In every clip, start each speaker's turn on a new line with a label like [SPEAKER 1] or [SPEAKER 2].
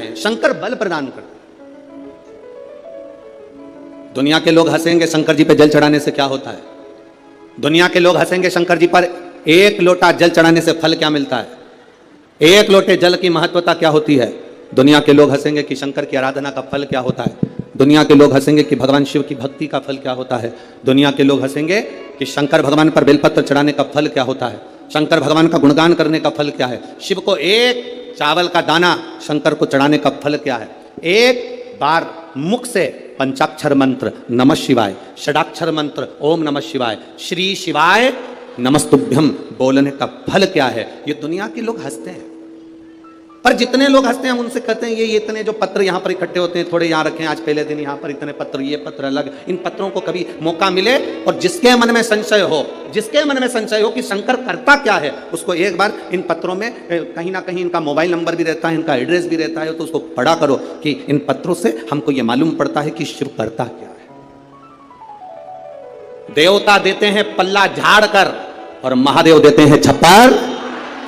[SPEAKER 1] हैं, शंकर बल प्रदान करते हैं। दुनिया के लोग हंसेंगे शंकर जी पे जल चढ़ाने से क्या होता है, दुनिया के लोग हंसेंगे शंकर जी पर एक लोटा जल चढ़ाने से फल क्या मिलता है, एक लोटे जल की महत्वता क्या होती है। दुनिया के लोग हंसेंगे कि शंकर की आराधना का फल क्या होता है, दुनिया के लोग हंसेंगे कि भगवान शिव की भक्ति का फल क्या होता है, दुनिया के लोग हंसेंगे कि शंकर भगवान पर बेलपत्र चढ़ाने का फल क्या होता है, शंकर भगवान का गुणगान करने का फल क्या है, शिव को एक चावल का दाना शंकर को चढ़ाने का फल क्या है, एक बार मुख से पंचाक्षर मंत्र नमः शिवाय, षडाक्षर मंत्र ओम नमः शिवाय, श्री शिवाय नमस्तुभ्यम बोलने का फल क्या है। ये दुनिया के लोग हंसते हैं, पर जितने लोग हंसते हैं हम उनसे कहते हैं ये इतने जो पत्र यहाँ पर इकट्ठे होते हैं थोड़े यहाँ रखें, आज पहले दिन यहाँ पर इतने पत्र, ये पत्र अलग, इन पत्रों को कभी मौका मिले और जिसके मन में संशय हो, जिसके मन में संशय हो कि शंकर करता क्या है, उसको एक बार इन पत्रों में कहीं ना कहीं इनका मोबाइल नंबर भी रहता है, इनका एड्रेस भी रहता है, तो उसको पढ़ा करो कि इन पत्रों से हमको ये मालूम पड़ता है कि शिव करता क्या है। देवता देते हैं पल्ला झाड़ कर और महादेव देते हैं छप्पर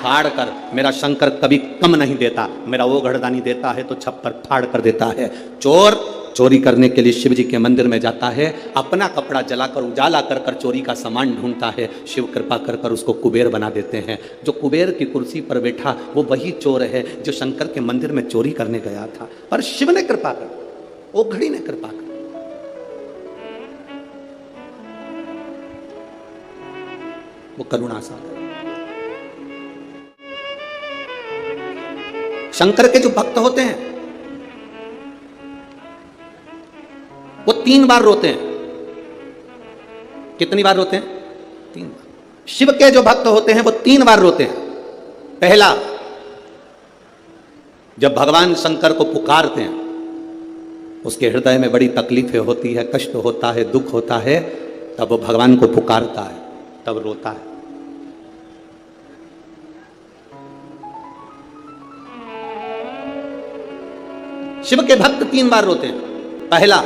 [SPEAKER 1] फाड़ कर। मेरा शंकर कभी कम नहीं देता, मेरा वो घड़दानी देता है तो छप्पर फाड़ कर देता है। चोर चोरी करने के लिए शिव जी के मंदिर में जाता है, अपना कपड़ा जलाकर उजाला कर कर चोरी का सामान ढूंढता है, शिव कृपा कर कर उसको कुबेर बना देते हैं। जो कुबेर की कुर्सी पर बैठा वो वही चोर है जो शंकर के मंदिर में चोरी करने गया था, पर शिव ने कृपा कर, वो घड़ी ने कृपा कर। वो करुणा सागर। शंकर के जो भक्त होते हैं वो 3 बार रोते हैं। कितनी बार रोते हैं? 3 बार। शिव के जो भक्त होते हैं वो 3 बार रोते हैं। पहला, जब भगवान शंकर को पुकारते हैं, उसके हृदय में बड़ी तकलीफें होती है, कष्ट होता है, दुख होता है, तब वो भगवान को पुकारता है, तब रोता है। शिव के भक्त 3 बार रोते हैं। पहला,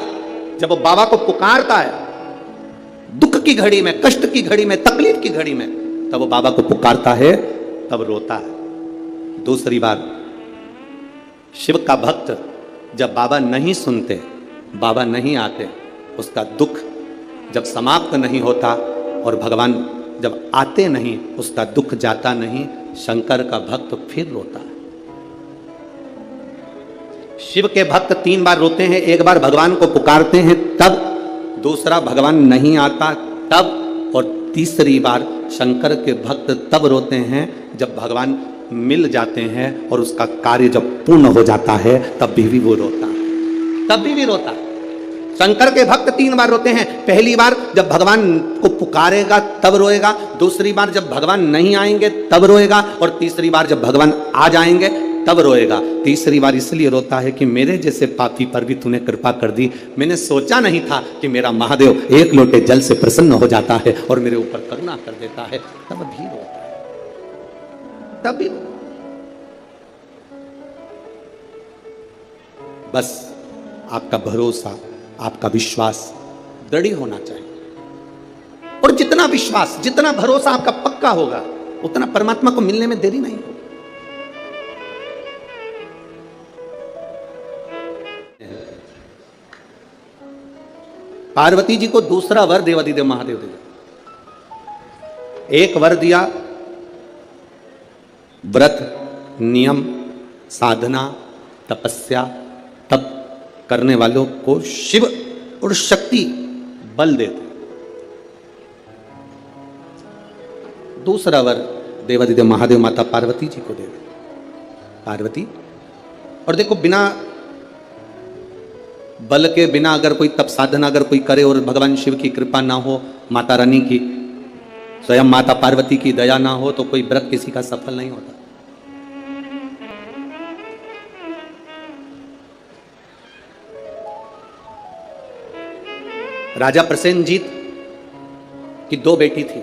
[SPEAKER 1] जब वो बाबा को पुकारता है दुख की घड़ी में, कष्ट की घड़ी में, तकलीफ की घड़ी में, तब वो बाबा को पुकारता है, तब रोता है। दूसरी बार, शिव का भक्त जब बाबा नहीं सुनते, बाबा नहीं आते, उसका दुख जब समाप्त नहीं होता और भगवान जब आते नहीं, उसका दुख जाता नहीं, शंकर का भक्त फिर रोता है। शिव के भक्त 3 बार रोते हैं। एक बार भगवान को पुकारते हैं तब, दूसरा भगवान नहीं आता तब, और तीसरी बार शंकर के भक्त तब रोते हैं जब भगवान मिल जाते हैं और उसका कार्य जब पूर्ण हो जाता है, तब भी वो रोता है, तब भी रोता है। शंकर के भक्त 3 बार रोते हैं। पहली बार जब भगवान को पुकारेगा तब रोएगा, दूसरी बार जब भगवान नहीं आएंगे तब रोएगा, और तीसरी बार जब भगवान आ जाएंगे तब रोएगा। तीसरी बार इसलिए रोता है कि मेरे जैसे पापी पर भी तूने कृपा कर दी। मैंने सोचा नहीं था कि मेरा महादेव एक लोटे जल से प्रसन्न हो जाता है और मेरे ऊपर करुणा कर देता है, तब भी रोता है, तब भी। बस आपका भरोसा, आपका विश्वास दृढ़ होना चाहिए, और जितना विश्वास, जितना भरोसा आपका पक्का होगा, उतना परमात्मा को मिलने में देरी नहीं होगी। पार्वती जी को दूसरा वर देवाधिदेव महादेव दिया। एक वर दिया व्रत, नियम, साधना, तपस्या, तप करने वालों को शिव और शक्ति बल देते। दूसरा वर देवाधिदेव महादेव माता पार्वती जी को दे दे। पार्वती, और देखो, बिना बल के, बिना अगर कोई तप साधना अगर कोई करे और भगवान शिव की कृपा ना हो, माता रानी की, स्वयं माता पार्वती की दया ना हो, तो कोई व्रत किसी का सफल नहीं होता। राजा प्रसेनजीत की 2 बेटी थी।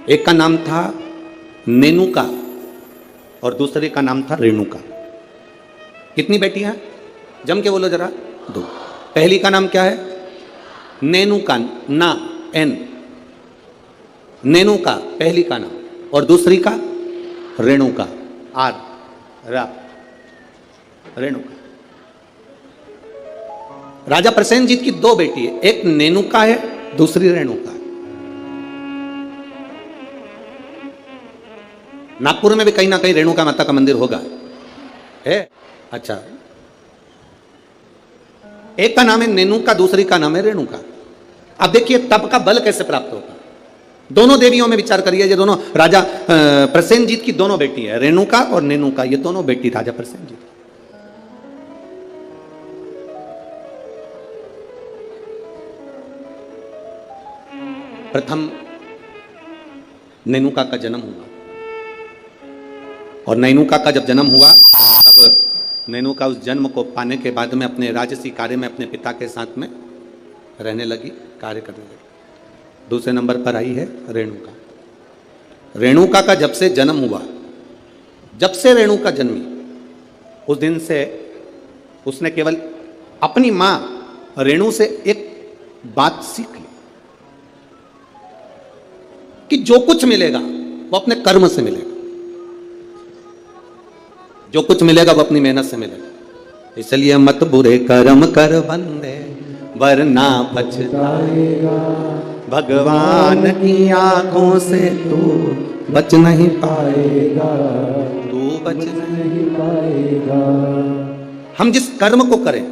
[SPEAKER 1] एक का नाम था नेनुका और दूसरे का नाम था रेणुका। कितनी बेटियां? जम के बोलो जरा। 2। पहली का नाम क्या है? नेनुका, ना, एन, नेनुका पहली का नाम, और दूसरी का रेणुका, आर। रेणुका। राजा प्रसेनजीत की दो बेटी है, एक नेनुका है, दूसरी रेणुका है। नागपुर में भी कहीं ना कहीं रेणुका माता का मंदिर होगा, है? अच्छा, एक का नाम है नेनुका, दूसरी का नाम है रेणुका। अब देखिए तप का बल कैसे प्राप्त होगा। दोनों देवियों में विचार करिए, ये दोनों राजा प्रसेनजीत की दोनों बेटी है, रेणुका और नेनुका, ये दोनों बेटी राजा प्रसेनजीत। प्रथम नेनुका का जन्म हुआ, और नेनुका का जब जन्म हुआ तब नेनुका उस जन्म को पाने के बाद में अपने राजसी कार्य में अपने पिता के साथ में रहने लगी, कार्य करने लगी। दूसरे नंबर पर आई है रेणुका। रेणुका का जब से जन्म हुआ, जब से रेणुका जन्मी, उस दिन से उसने केवल अपनी मां रेणु से एक बात सीख ली कि जो कुछ मिलेगा वो अपने कर्म से मिलेगा, जो कुछ मिलेगा वो अपनी मेहनत से मिलेगा। इसलिए मत बुरे कर्म कर बंदे वरना पछताएगा, भगवान की आंखों से तू बच नहीं पाएगा, तू बच नहीं पाएगा। हम जिस कर्म को करें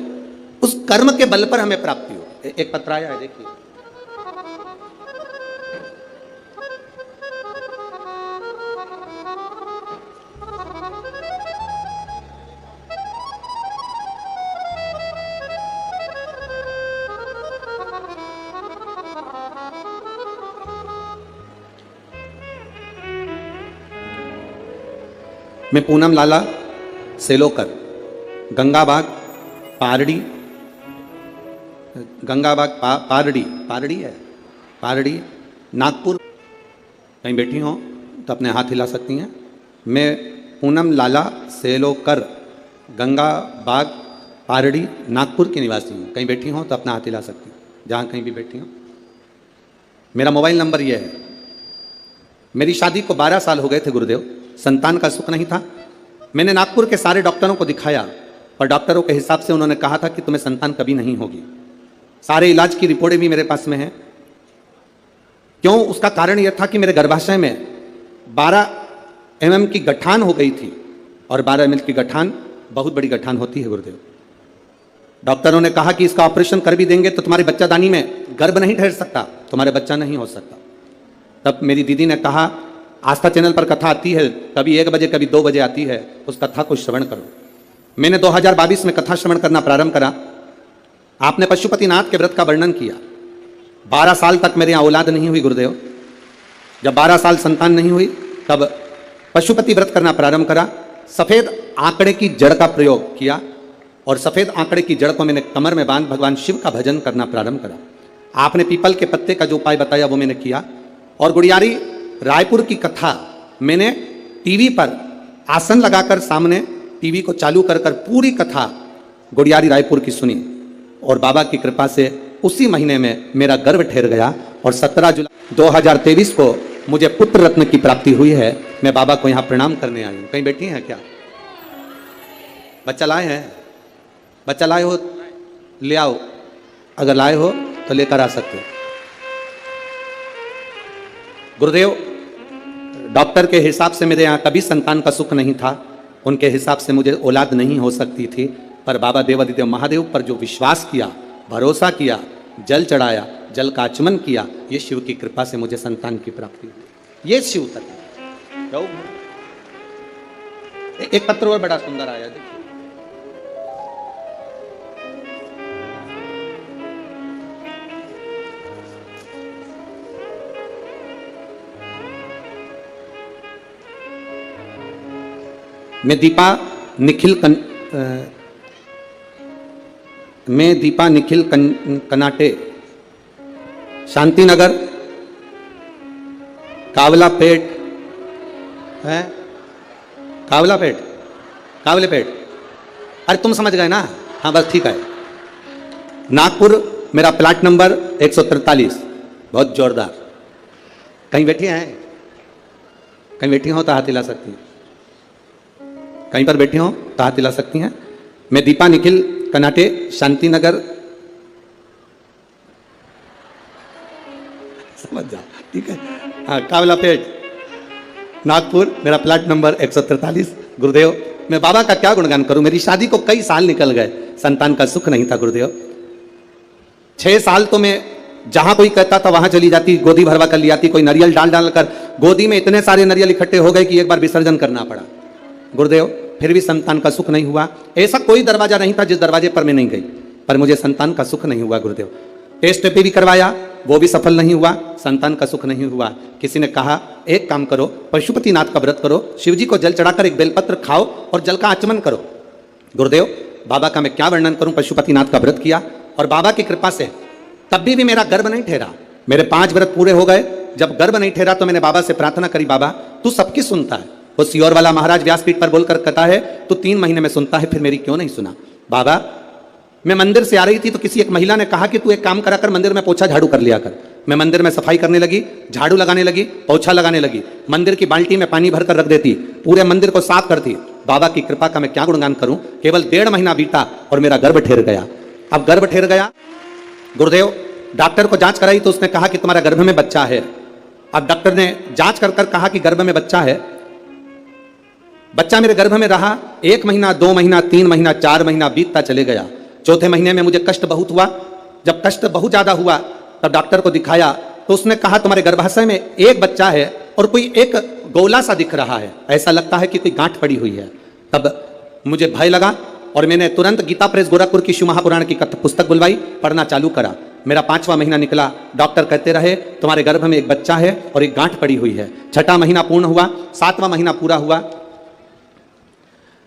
[SPEAKER 1] उस कर्म के बल पर हमें प्राप्ति हो। एक पत्र आया है, देखिए। मैं पूनम लाला सेलोकर, गंगाबाग पारड़ी, गंगाबाग पारड़ी है, पारड़ी नागपुर, कहीं बैठी हो तो अपने हाथ हिला सकती हैं। मैं पूनम लाला सेलोकर, गंगाबाग पारड़ी नागपुर की निवासी हूँ। कहीं बैठी हो तो अपना हाथ हिला सकती हैं, जहाँ कहीं भी बैठी हो। मेरा मोबाइल नंबर यह है। मेरी शादी को 12 साल हो गए थे गुरुदेव, संतान का सुख नहीं था। मैंने नागपुर के सारे डॉक्टरों को दिखाया, पर डॉक्टरों के हिसाब से उन्होंने कहा था कि तुम्हें संतान कभी नहीं होगी। सारे इलाज की रिपोर्टें भी मेरे पास में हैं। क्यों? उसका कारण यह था कि मेरे गर्भाशय में 12 mm की गठान हो गई थी, और 12 mm की गठान बहुत बड़ी गठान होती है गुरुदेव। डॉक्टरों ने कहा कि इसका ऑपरेशन कर भी देंगे तो तुम्हारी बच्चादानी में गर्भ नहीं ठहर सकता, तुम्हारे बच्चा नहीं हो सकता। तब मेरी दीदी ने कहा, आस्था चैनल पर कथा आती है, कभी 1 बजे कभी 2 बजे आती है, उस कथा को श्रवण करो। मैंने 2022 में कथा श्रवण करना प्रारंभ करा। आपने पशुपतिनाथ के व्रत का वर्णन किया। 12 साल तक मेरे यहाँ औलाद नहीं हुई गुरुदेव। जब 12 साल संतान नहीं हुई तब पशुपति व्रत करना प्रारंभ करा। सफेद आंकड़े की जड़ का प्रयोग किया, और सफेद आंकड़े की जड़ को मैंने कमर में बांध भगवान शिव का भजन करना प्रारंभ करा। आपने पीपल के पत्ते का जो उपाय बताया वो मैंने किया, और गुड़ियारी रायपुर की कथा मैंने टीवी पर आसन लगाकर सामने टीवी को चालू कर पूरी कथा गुड़ियारी रायपुर की सुनी, और बाबा की कृपा से उसी महीने में मेरा गर्भ ठहर गया, और 17 जुलाई 2023 को मुझे पुत्र रत्न की प्राप्ति हुई है। मैं बाबा को यहाँ प्रणाम करने आई हूँ। कहीं बैठी हैं क्या? बच्चा लाए हैं? बच्चा लाए हो ले आओ, अगर लाए हो तो लेकर आ सकते हो। गुरुदेव, डॉक्टर के हिसाब से मेरे यहाँ कभी संतान का सुख नहीं था, उनके हिसाब से मुझे औलाद नहीं हो सकती थी, पर बाबा देवादिदेव महादेव पर जो विश्वास किया, भरोसा किया, जल चढ़ाया, जल का आचमन किया, ये शिव की कृपा से मुझे संतान की प्राप्ति हुई। ये शिव तक। एक पत्र और बड़ा सुंदर आया, देखिए। मैं दीपा निखिल कनाटे, शांतिनगर, कावलापेट है, कावलेपेट। अरे तुम समझ गए ना? हाँ बस ठीक है। नागपुर मेरा प्लाट नंबर 143। बहुत जोरदार। कहीं बैठी हैं? कहीं बैठी हो तो हाथ हिला सकती हैं। कहीं पर बैठी हो तो हाथ हिला सकती हैं। मैं दीपा निखिल, कनाटे, शांति नगर, समझ जाओ, ठीक है। हाँ, कावलापेट, नागपुर, मेरा प्लाट नंबर 143। गुरुदेव, मैं बाबा का क्या गुणगान करूं, मेरी शादी को कई साल निकल गए, संतान का सुख नहीं था गुरुदेव। 6 साल तो मैं जहां कोई कहता था वहां चली जाती, गोदी भरवा कर ले आती, कोई नारियल डाल डाल कर गोदी में इतने सारे नारियल इकट्ठे हो गए कि एक बार विसर्जन करना पड़ा गुरुदेव। फिर भी संतान का सुख नहीं हुआ। ऐसा कोई दरवाजा नहीं था जिस दरवाजे पर मैं नहीं गई, पर मुझे संतान का सुख नहीं हुआ गुरुदेव। टेस्ट पे भी करवाया, वो भी सफल नहीं हुआ, संतान का सुख नहीं हुआ। किसी ने कहा एक काम करो, पशुपतिनाथ का व्रत करो, शिव जी को जल चढ़ाकर एक बेलपत्र खाओ और जल का आचमन करो। गुरुदेव, बाबा का मैं क्या वर्णन करूं, पशुपतिनाथ का व्रत किया और बाबा की कृपा से तब भी मेरा गर्भ नहीं ठहरा। मेरे 5 व्रत पूरे हो गए, जब गर्भ नहीं ठहरा तो मैंने बाबा से प्रार्थना करी, बाबा तू सबकी सुनता है। वो सियोर वाला महाराज व्यासपीठ पर बोलकर कहता है तू 3 महीने में सुनता है, फिर मेरी क्यों नहीं सुना। बाबा, मैं मंदिर से आ रही थी तो किसी एक महिला ने कहा कि तू एक काम करा कर, मंदिर में पोछा झाड़ू कर लिया कर। मैं मंदिर में सफाई करने लगी, झाड़ू लगाने लगी, पोछा लगाने लगी, मंदिर की बाल्टी में पानी भरकर रख देती, पूरे मंदिर को साफ करती। बाबा की कृपा का मैं क्या गुणगान करूं। केवल 1.5 महीना बीता और मेरा गर्भ ठहर गया। अब गर्भ ठहर गया गुरुदेव, डॉक्टर को जांच कराई तो उसने कहा कि तुम्हारा गर्भ में बच्चा है। अब डॉक्टर ने जांच कर कहा कि गर्भ में बच्चा है। बच्चा मेरे गर्भ में रहा 1 महीना, 2 महीना, 3 महीना, 4 महीना बीतता चले गया। 4थे महीने में मुझे कष्ट बहुत हुआ। जब कष्ट बहुत ज्यादा हुआ तब डॉक्टर को दिखाया तो उसने कहा तुम्हारे गर्भाशय में एक बच्चा है और कोई एक गोला सा दिख रहा है, ऐसा लगता है कि कोई गांठ पड़ी हुई है। तब मुझे भय लगा और मैंने तुरंत गीता प्रेस गोरखपुर की शिव महापुराण की पुस्तक बुलवाई, पढ़ना चालू करा। मेरा 5वां महीना निकला। डॉक्टर कहते रहे तुम्हारे गर्भ में एक बच्चा है और एक गांठ पड़ी हुई है। 6ठा महीना पूर्ण हुआ, 7वां महीना पूरा हुआ,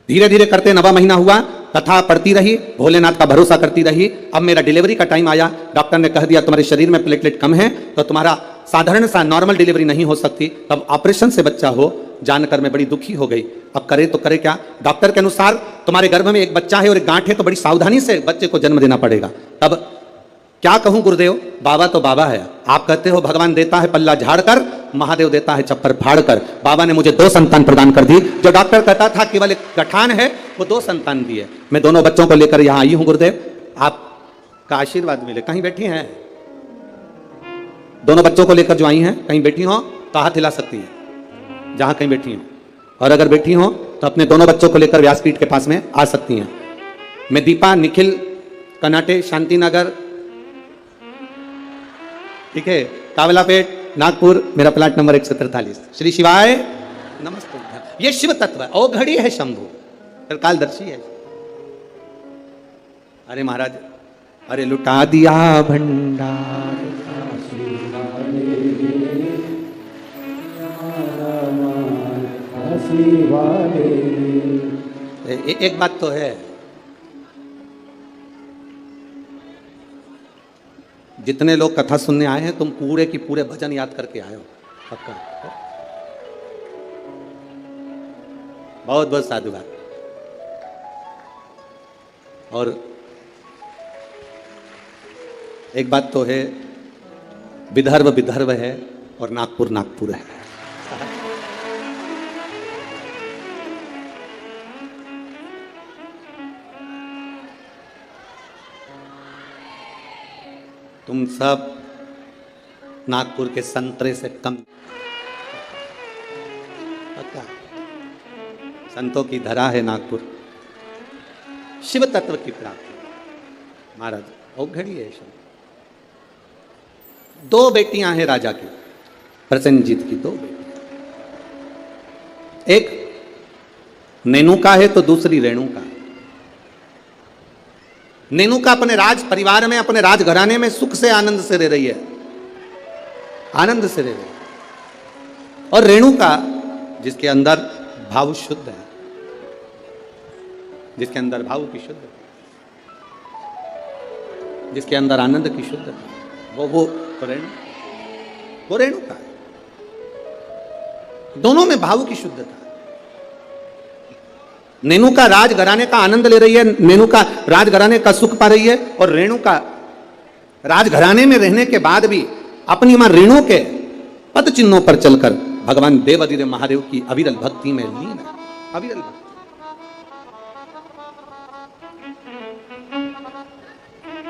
[SPEAKER 1] धीरे धीरे करते 9वां महीना हुआ। कथा पढ़ती रही, भोलेनाथ का भरोसा करती रही। अब मेरा डिलीवरी का टाइम आया। डॉक्टर ने कह दिया तुम्हारे शरीर में प्लेटलेट कम है तो तुम्हारा साधारण सा नॉर्मल डिलीवरी नहीं हो सकती, तब ऑपरेशन से बच्चा हो। जानकर मैं बड़ी दुखी हो गई। अब करे तो करे क्या। डॉक्टर के अनुसार तुम्हारे गर्भ में एक बच्चा है और एक गांठ है तो बड़ी सावधानी से बच्चे को जन्म देना पड़ेगा। तब क्या कहूं गुरुदेव, बाबा तो बाबा है। आप कहते हो भगवान देता है पल्ला झाड़कर, महादेव देता है चप्पर फाड़कर। बाबा ने मुझे 2 संतान प्रदान कर दी। जो डॉक्टर कहता था केवल एक गठान है, वो 2 संतान दिए। मैं दोनों बच्चों को लेकर यहां आई हूं गुरुदेव, आपका आशीर्वाद मिले। कहीं बैठी हैं दोनों बच्चों को लेकर जो आई हैं, कहीं बैठी हो तो हाथ हिला सकती हैं जहां कहीं बैठी हो, और अगर बैठी हो तो अपने दोनों बच्चों को लेकर व्यासपीठ के पास में आ सकती हैं। मैं दीपा निखिल, कनाटे, शांति नगर, ठीक है, कावलापेट, नागपुर, मेरा प्लाट नंबर 143। श्री शिवाय नमस्ते। ये शिव तत्व है, औघड़ी है शंभु, फिर कालदर्शी है। अरे महाराज, अरे लुटा दिया भंडार, एक बात तो है, जितने लोग कथा सुनने आए हैं तुम पूरे की पूरे भजन याद करके आए हो, पक्का। बहुत बहुत साधुवाद। और एक बात तो है, विदर्भ विदर्भ है और नागपुर नागपुर है। तुम सब नागपुर के संतरे से कम, पक्का। संतों की धरा है नागपुर, शिव तत्व की प्राप्ति। महाराज औघड़ी है शब्द। 2 बेटियां हैं राजा की, प्रसेनजीत की 2 बेटियां। एक नेनुका है तो दूसरी रेणुका। नेनुका अपने राज परिवार में, अपने राजघराने में सुख से आनंद से रह रही है, आनंद से रह रही है। और रेणुका जिसके अंदर भाव शुद्ध है, जिसके अंदर भाव की शुद्ध है, जिसके अंदर आनंद की शुद्ध है, वो रेणुका है। दोनों में भाव की शुद्धता है। नेनुका राजघराने का आनंद ले रही है, नेनुका राजघराने का सुख पा रही है, और रेणुका राजघराने में रहने के बाद भी अपनी मां रेणु के पद चिन्हों पर चलकर भगवान देवाधिदेव महादेव की अविरल भक्ति में लीन है। अविरल भक्ति।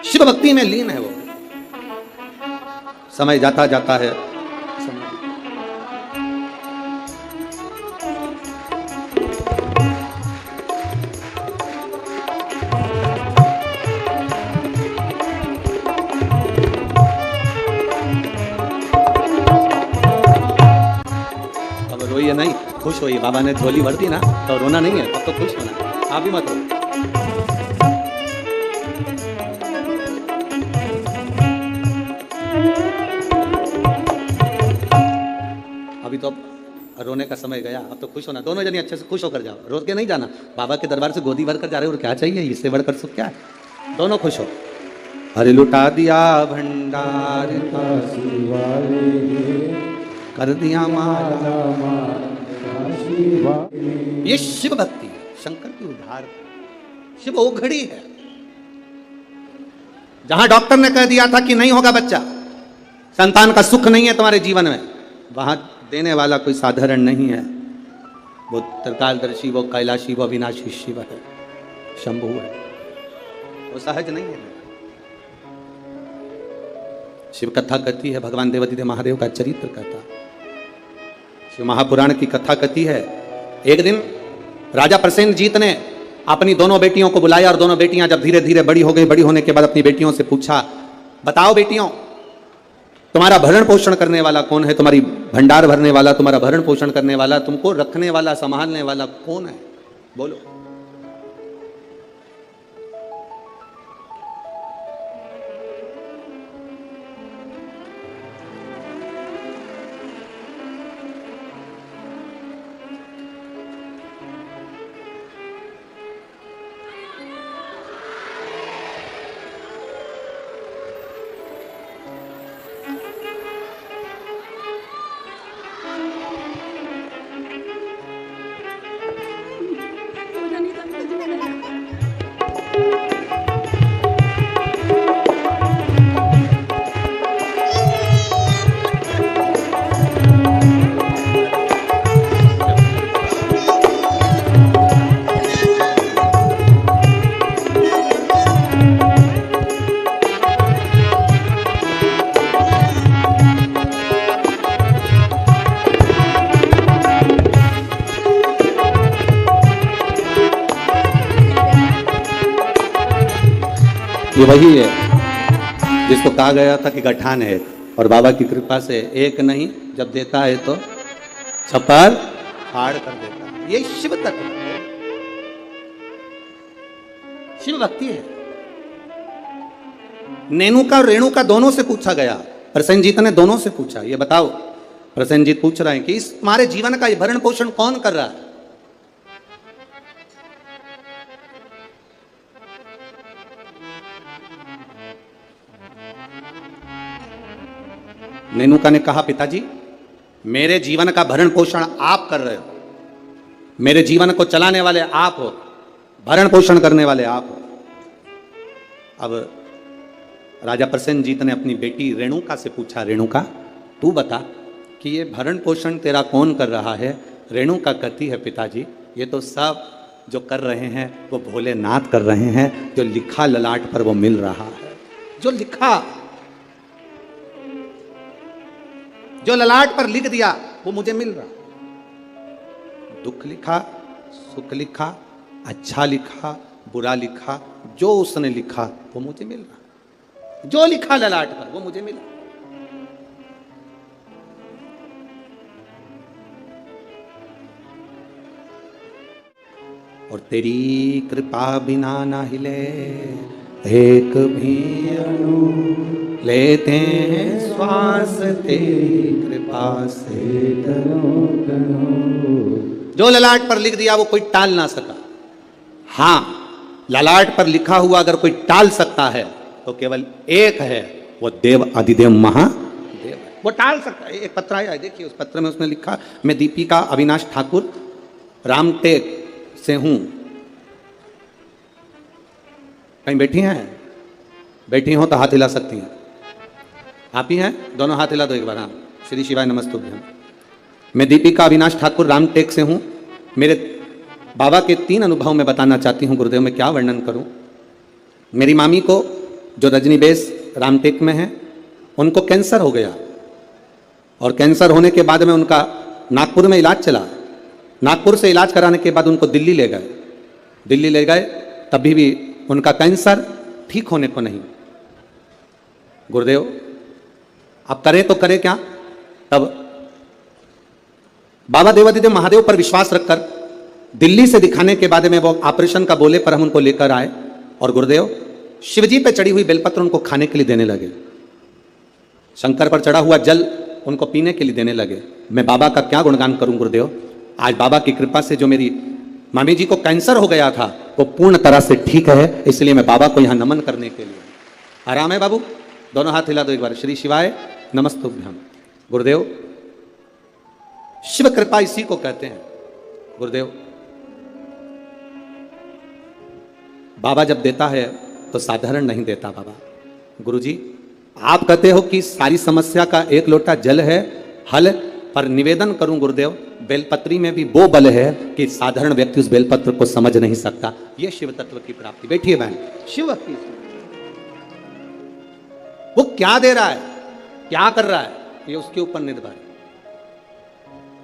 [SPEAKER 1] शिव भक्ति में लीन है वो। समय जाता जाता है, अब रोइए नहीं, खुश होइए। बाबा ने झोली भर दी ना, तो रोना नहीं है, अब तो खुश होना। आप भी मत रो। अभी तो रोने का समय गया, अब तो खुश होना। दोनों जने अच्छे से खुश होकर जाओ, रोज के नहीं जाना। बाबा के दरबार से गोदी भर कर जा रहे हो, और क्या चाहिए, इससे बढ़कर सुख क्या है। दोनों खुश हो। अरे लुटा दिया भंडार का कर दिया माला, ये शिव भक्ति है, शंकर की उद्धार। शिव ओघड़ी है। जहां डॉक्टर ने कह दिया था कि नहीं होगा बच्चा, संतान का सुख नहीं है तुम्हारे जीवन में, वहां देने वाला कोई साधारण नहीं है। वो त्रिकालदर्शी, वो कैलाशी, वो अविनाशी शिव है, शंभु है, वो सहज नहीं है। शिव कथा कहती है, भगवान देवादिदेव महादेव का चरित्र कहता। शिव महापुराण की कथा कहती है, एक दिन राजा प्रसेनजीत ने अपनी दोनों बेटियों को बुलाया, और दोनों बेटियां जब धीरे धीरे बड़ी हो गई, बड़ी होने के बाद अपनी बेटियों से पूछा, बताओ बेटियों, तुम्हारा भरण पोषण करने वाला कौन है, तुम्हारी भंडार भरने वाला, तुम्हारा भरण पोषण करने वाला, तुमको रखने वाला, संभालने वाला कौन है, बोलो। ये वही है जिसको कहा गया था कि गठान है, और बाबा की कृपा से एक नहीं, जब देता है तो छप्पर फाड़ कर देता है। ये शिव तत्व है, शिव भक्ति है। नेनुका और रेणुका दोनों से पूछा गया, प्रसेनजीत ने दोनों से पूछा, ये बताओ। प्रसेनजीत पूछ रहे हैं कि इस तुम्हारे जीवन का भरण पोषण कौन कर रहा है। नेनुका ने कहा, पिताजी मेरे जीवन का भरण पोषण आप कर रहे हो, मेरे जीवन को चलाने वाले आप हो, भरण पोषण करने वाले आप हो। अब राजा प्रसेनजीत ने अपनी बेटी रेणुका से पूछा, रेणुका तू बता कि ये भरण पोषण तेरा कौन कर रहा है। रेणुका कहती है, पिताजी ये तो सब जो कर रहे हैं वो भोलेनाथ कर रहे हैं, जो लिखा ललाट पर वो मिल रहा है, जो लिखा, जो ललाट पर लिख दिया वो मुझे मिल रहा। दुख लिखा, सुख लिखा, अच्छा लिखा, बुरा लिखा, जो उसने लिखा वो मुझे मिल रहा। जो लिखा ललाट पर वो मुझे मिला। और तेरी कृपा बिना ना हिले एक भी अणु, लेते हैं श्वास तेरी कृपा से तनो तनो। जो ललाट पर लिख दिया वो कोई टाल ना सका। हाँ, ललाट पर लिखा हुआ अगर कोई टाल सकता है तो केवल एक है, वो देव अधिदेव महादेव है, वो टाल सकता है। एक पत्र आया है, देखिए उस पत्र में उसने लिखा, मैं दीपिका अविनाश ठाकुर रामटेक से हूं। कहीं बैठी हैं? बैठी हो तो हाथ हिला सकती हैं। आप ही हैं? दोनों हाथ हिला दो एक बार। हाँ, श्री शिवाय नमस्तुभ्यम। मैं दीपिका अविनाश ठाकुर रामटेक से हूं। मेरे बाबा के 3 अनुभव मैं बताना चाहती हूं गुरुदेव, में क्या वर्णन करूं। मेरी मामी को जो रजनी बेस रामटेक में है, उनको कैंसर हो गया और कैंसर होने के बाद में उनका नागपुर में इलाज चला। नागपुर से इलाज कराने के बाद उनको दिल्ली ले गए। दिल्ली ले गए तभी भी उनका कैंसर ठीक होने को नहीं। गुरुदेव अब करें तो करें क्या? तब बाबा देवादिदेव महादेव पर विश्वास रखकर दिल्ली से दिखाने के बाद में वो ऑपरेशन का बोले पर हम उनको लेकर आए और गुरुदेव शिवजी पे चढ़ी हुई बेलपत्र उनको खाने के लिए देने लगे। शंकर पर चढ़ा हुआ जल उनको पीने के लिए देने लगे। मैं बाबा का क्या गुणगान करूं गुरुदेव। आज बाबा की कृपा से जो मेरी मामी जी को कैंसर हो गया था वो पूर्ण तरह से ठीक है, इसलिए मैं बाबा को यहां नमन करने के लिए। आराम है बाबू? दोनों हाथ हिला दो एक बार। श्री शिवाय नमस्तुभ्यम। गुरुदेव शिव कृपा इसी को कहते हैं। गुरुदेव बाबा जब देता है तो साधारण नहीं देता बाबा। गुरुजी आप कहते हो कि सारी समस्या का एक लोटा जल है हल, पर निवेदन करूं गुरुदेव बेलपत्री में भी वो बल है कि साधारण व्यक्ति उस बेलपत्र को समझ नहीं सकता। ये शिव तत्व की प्राप्ति। बैठिए बहन। शिव की वो क्या दे रहा है, क्या कर रहा है, ये उसके ऊपर निर्भर है।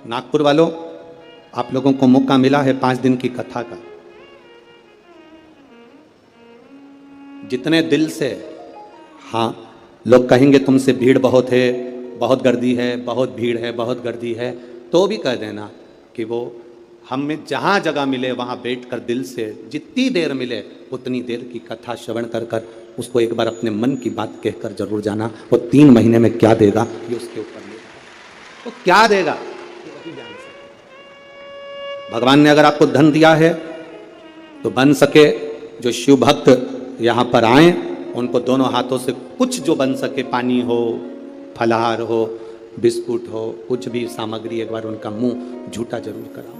[SPEAKER 1] नागपुर वालों, आप लोगों को मौका मिला है 5 दिन की कथा का। जितने दिल से, हाँ लोग कहेंगे तुमसे भीड़ बहुत है, बहुत गर्दी है, बहुत भीड़ है, बहुत गर्दी है, तो भी कह देना कि वो हमें जहाँ जगह मिले वहाँ बैठकर दिल से जितनी देर मिले उतनी देर की कथा श्रवण कर कर उसको एक बार अपने मन की बात कहकर जरूर जाना। वो 3 महीने में क्या देगा ये उसके ऊपर निर्भर। वो क्या देगा ये वही जान सकता। भगवान ने अगर आपको धन दिया है तो बन सके जो शिव भक्त यहाँ पर आए उनको दोनों हाथों से कुछ जो बन सके, पानी हो, फलाहार हो, बिस्कुट हो, कुछ भी सामग्री एक बार उनका मुंह झूठा जरूर कराओ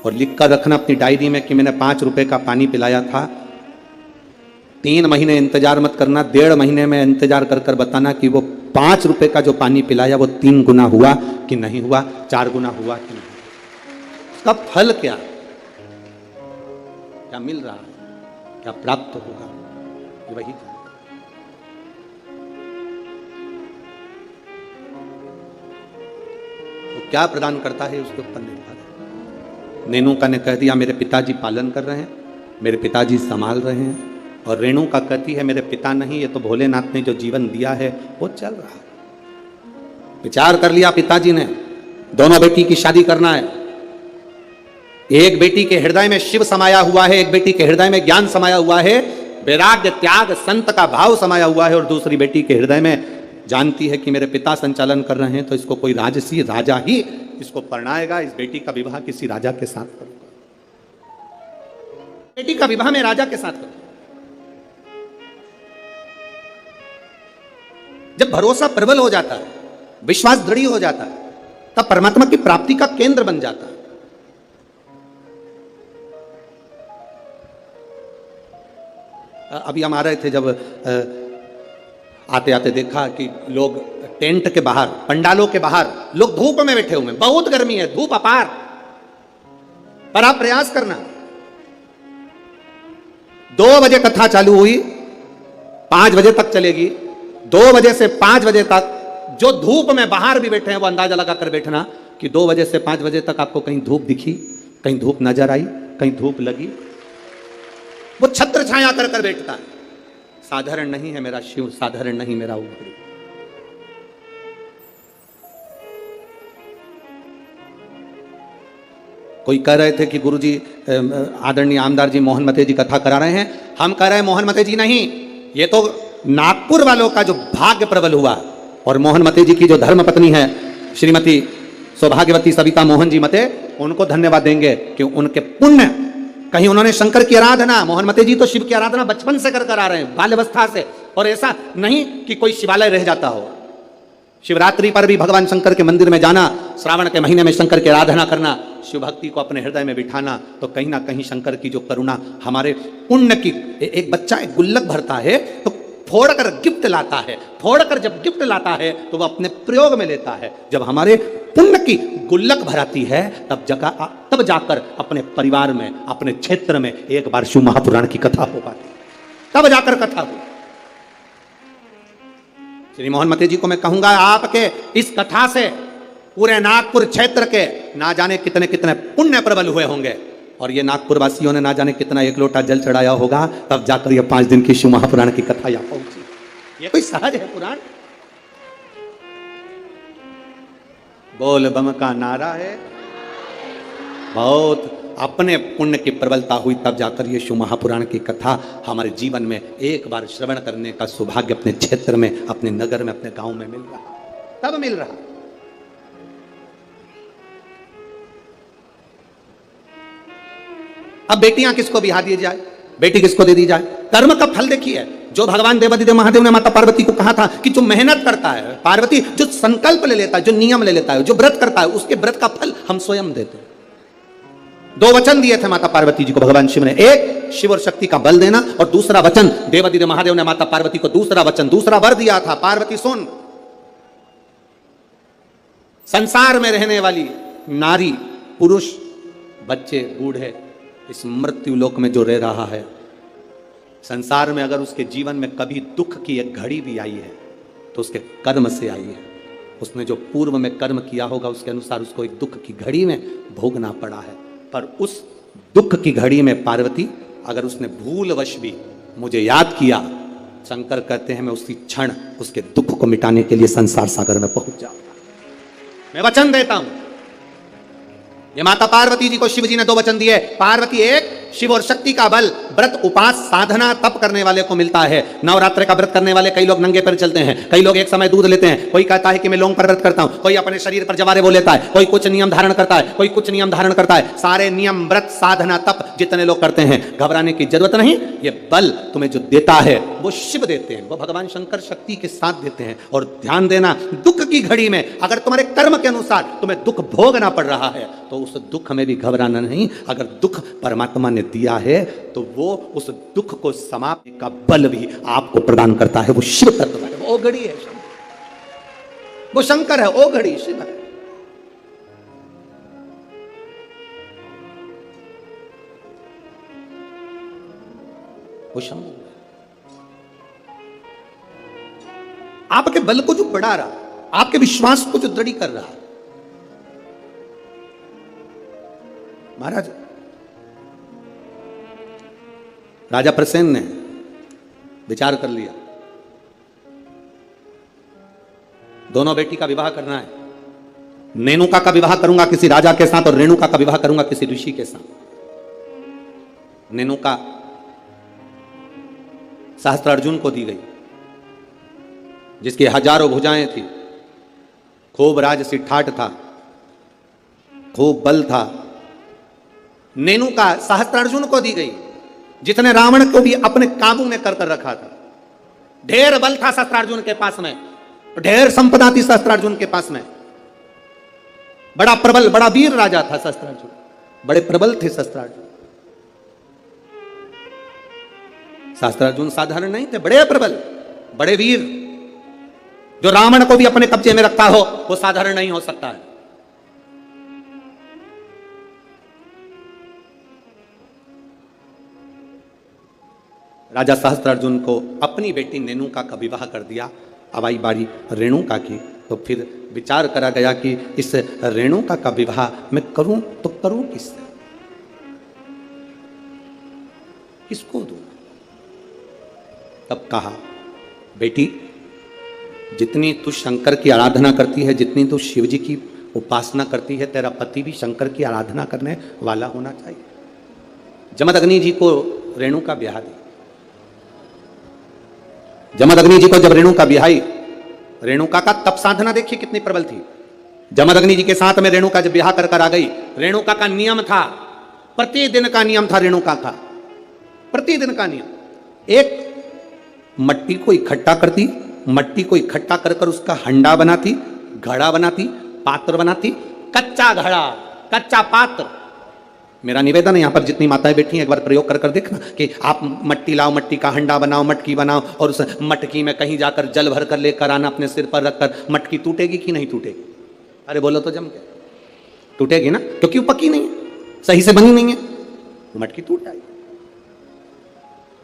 [SPEAKER 1] और लिख कर रखना अपनी डायरी में कि मैंने 5 रुपए का पानी पिलाया था। 3 महीने इंतजार मत करना, 1.5 महीने में इंतजार कर कर बताना कि वो 5 रुपए का जो पानी पिलाया वो 3 गुना हुआ कि नहीं हुआ, 4 गुना हुआ कि नहीं, उसका फल क्या क्या मिल रहा है, क्या प्राप्त होगा, ये वही था। तो क्या प्रदान करता है उसके ऊपर निर्भर है। नेनुका ने कह दिया मेरे पिताजी पालन कर रहे हैं, मेरे पिताजी संभाल रहे हैं, और रेणुका कहती है मेरे पिता नहीं, ये तो भोलेनाथ ने जो जीवन दिया है वो चल रहा है। विचार कर लिया पिताजी ने, दोनों बेटी की शादी करना है। एक बेटी के हृदय में शिव समाया हुआ है, एक बेटी के हृदय में ज्ञान समाया हुआ है, वैराग्य त्याग संत का भाव समाया हुआ है, और दूसरी बेटी के हृदय में जानती है कि मेरे पिता संचालन कर रहे हैं तो इसको कोई राजसी राजा ही इसको परणाएगा, इस बेटी का विवाह किसी राजा के साथ करूंगा, बेटी का विवाह में राजा के साथ करूंगा। जब भरोसा प्रबल हो जाता है, विश्वास दृढ़ हो जाता है, तब परमात्मा की प्राप्ति का केंद्र बन जाता है। अभी हम आ रहे थे, जब आते आते देखा कि लोग टेंट के बाहर, पंडालों के बाहर लोग धूप में बैठे हुए हैं, बहुत गर्मी है, धूप अपार, पर आप प्रयास करना। 2 बजे कथा चालू हुई, 5 बजे तक चलेगी। 2 बजे से 5 बजे तक जो धूप में बाहर भी बैठे हैं वो अंदाजा लगाकर बैठना कि 2 बजे से 5 बजे तक आपको कहीं धूप दिखी, कहीं धूप नजर आई, कहीं धूप लगी, वो छत्र छाया कर कर बैठता है। साधारण नहीं है मेरा शिव, साधारण नहीं मेरा ऊपरी। कोई कह रहे थे कि गुरुजी आदरणीय आमदार जी मोहन मते जी कथा करा रहे हैं, हम कह रहे हैं मोहन मते जी नहीं, ये तो नागपुर वालों का जो भाग्य प्रबल हुआ, और मोहन मते जी की जो धर्म पत्नी है श्रीमती सौभाग्यवती सविता मोहन जी मते, उनको धन्यवाद देंगे कि उनके पुण्य, कहीं उन्होंने शंकर की आराधना, मोहन मते जी तो शिव की आराधना बचपन से कर आ रहे हैं, बाल्यावस्था से, और ऐसा नहीं कि कोई शिवालय रह जाता हो। शिवरात्रि पर भी भगवान शंकर के मंदिर में जाना, श्रावण के महीने में शंकर की आराधना करना, शिव भक्ति को अपने हृदय में बिठाना, तो कहीं ना कहीं शंकर की जो करुणा हमारे पुण्य की, एक बच्चा एक गुल्लक भरता है तो फोड़कर गिफ्ट लाता है, फोड़कर जब गिफ्ट लाता है तो वह अपने प्रयोग में लेता है। जब हमारे पुण्य की गुल्लक भराती है तब जाकर अपने परिवार में, अपने क्षेत्र में एक बार शिव महापुराण की कथा हो पाती, तब जाकर कथा हो। श्री मोहन मते जी को मैं कहूंगा, आपके इस कथा से पूरे नागपुर क्षेत्र के ना जाने कितने कितने पुण्य प्रबल हुए होंगे, और ये नागपुर वासियों ने ना जाने कितना एक लोटा जल चढ़ाया होगा, तब जाकर ये 5 दिन की शिव महापुराण की कथा यहाँ पहुंची। ये कोई सहज है पुराण? बोल बम का नारा है, बहुत अपने पुण्य की प्रबलता हुई, तब जाकर ये शिव महापुराण की कथा हमारे जीवन में एक बार श्रवण करने का सौभाग्य अपने क्षेत्र में, अपने नगर में, अपने गांव में मिल रहा, तब मिल रहा। अब बेटियां किसको बिहा दी जाए, बेटी किसको दे दी जाए? कर्म का फल देखिए, जो भगवान देवादिदेव महादेव ने माता पार्वती को कहा था कि जो मेहनत करता है, पार्वती जो संकल्प ले लेता है, जो नियम ले लेता है, जो व्रत करता है, उसके व्रत का फल हम स्वयं देते हैं। 2 वचन दिए थे माता पार्वती जी को भगवान शिव ने, एक शिव और शक्ति का बल देना, और दूसरा वचन देवादिदेव महादेव ने माता पार्वती को दूसरा वचन, दूसरा वर दिया था, पार्वती सुन, संसार में रहने वाली नारी, पुरुष, बच्चे, बूढ़े, इस मृत्यु लोक में जो रह रहा है, संसार में अगर उसके जीवन में कभी दुख की एक घड़ी भी आई है तो उसके कर्म से आई है। उसने जो पूर्व में कर्म किया होगा उसके अनुसार उसको एक दुख की घड़ी में भोगना पड़ा है। पर उस दुख की घड़ी में पार्वती, अगर उसने भूलवश भी मुझे याद किया, शंकर कहते हैं मैं उसी क्षण उसके दुख को मिटाने के लिए संसार सागर में पहुंच जाऊंगा। मैं वचन देता हूं। ये माता पार्वती जी को शिव जी ने 2 वचन दिए। पार्वती, एक शिव और शक्ति का बल व्रत उपास साधना तप करने वाले को मिलता है। नवरात्र का व्रत करने वाले कई लोग नंगे पैर चलते हैं, कई लोग एक समय दूध लेते हैं, कोई कहता है कि मैं लौंग पर व्रत करता हूं, कोई अपने शरीर पर जवारे वो लेता है, कोई कुछ नियम धारण करता है, कोई कुछ नियम धारण करता है। सारे नियम व्रत साधना तप जितने लोग करते हैं, घबराने की जरूरत नहीं। ये बल तुम्हें जो देता है वो शिव देते हैं, वो भगवान शंकर शक्ति के साथ देते हैं। और ध्यान देना, दुख की घड़ी में अगर तुम्हारे कर्म के अनुसार तुम्हें दुख भोगना पड़ रहा है तो उस दुख में भी घबराना नहीं। अगर दुख परमात्मा ने दिया है तो वो उस दुख को समाप्ति का बल भी आपको प्रदान करता है। वो शिव तत्व है, वो घड़ी है, वो शंकर है, वो घड़ी शिव है। वो शंकर आपके बल को जो बढ़ा रहा, आपके विश्वास को जो दृढ़ कर रहा। महाराज राजा प्रसेन ने विचार कर लिया, दोनों बेटी का विवाह करना है। नेनुका का विवाह करूंगा किसी राजा के साथ और रेणुका का विवाह करूंगा किसी ऋषि के साथ। नेनुका सहस्त्रार्जुन को दी गई, जिसकी हजारों भुजाएं थी, खूब राजसी ठाठ था, खूब बल था। नेनुका सहस्त्रार्जुन को दी गई, जितने रावण को भी अपने काबू में कर रखा था। ढेर बल था सहस्त्रार्जुन के पास में, ढेर संपदा थी सहस्त्रार्जुन के पास में। बड़ा प्रबल, बड़ा वीर राजा था सहस्त्रार्जुन, बड़े प्रबल थे सहस्त्रार्जुन। सहस्त्रार्जुन साधारण नहीं थे, बड़े प्रबल, बड़े वीर। जो रावण को भी अपने कब्जे में रखता हो वो साधारण नहीं हो सकता है। राजा सहस्त्रार्जुन को अपनी बेटी नेनुका का विवाह कर दिया। अब आई बारी रेणुका की, तो फिर विचार करा गया कि इस रेणुका का विवाह मैं करूं तो करूं किससे, किसको दूं? तब कहा, बेटी जितनी तू शंकर की आराधना करती है, जितनी तू शिव जी की उपासना करती है, तेरा पति भी शंकर की आराधना करने वाला होना चाहिए। जमदग्नि जी को रेणुका ब्याह दी। जमदग्नि जी को जब रेणुका ब्याही, रेणुका का तप साधना देखिए कितनी प्रबल थी। जमदग्नि जी के साथ में रेणुका जब ब्याह कर आ गई, रेणुका का नियम था, प्रतिदिन का नियम था रेणुका का, प्रतिदिन का नियम। एक मट्टी को इकट्ठा करती, मट्टी को इकट्ठा कर कर उसका हंडा बनाती, घड़ा बनाती, पात्र बनाती, कच्चा घड़ा, कच्चा पात्र। मेरा निवेदन है यहां पर जितनी माताएं बैठी हैं, एक बार प्रयोग कर कर देखना कि आप मट्टी लाओ, मट्टी का हंडा बनाओ, मटकी बनाओ, और उस मटकी में कहीं जाकर जल भर कर लेकर आना, अपने सिर पर रखकर। मटकी टूटेगी कि नहीं टूटेगी? अरे बोलो तो जम के टूटेगी ना, क्योंकि वो पकी नहीं है, सही से बनी नहीं है, तो मटकी टूट जाएगी।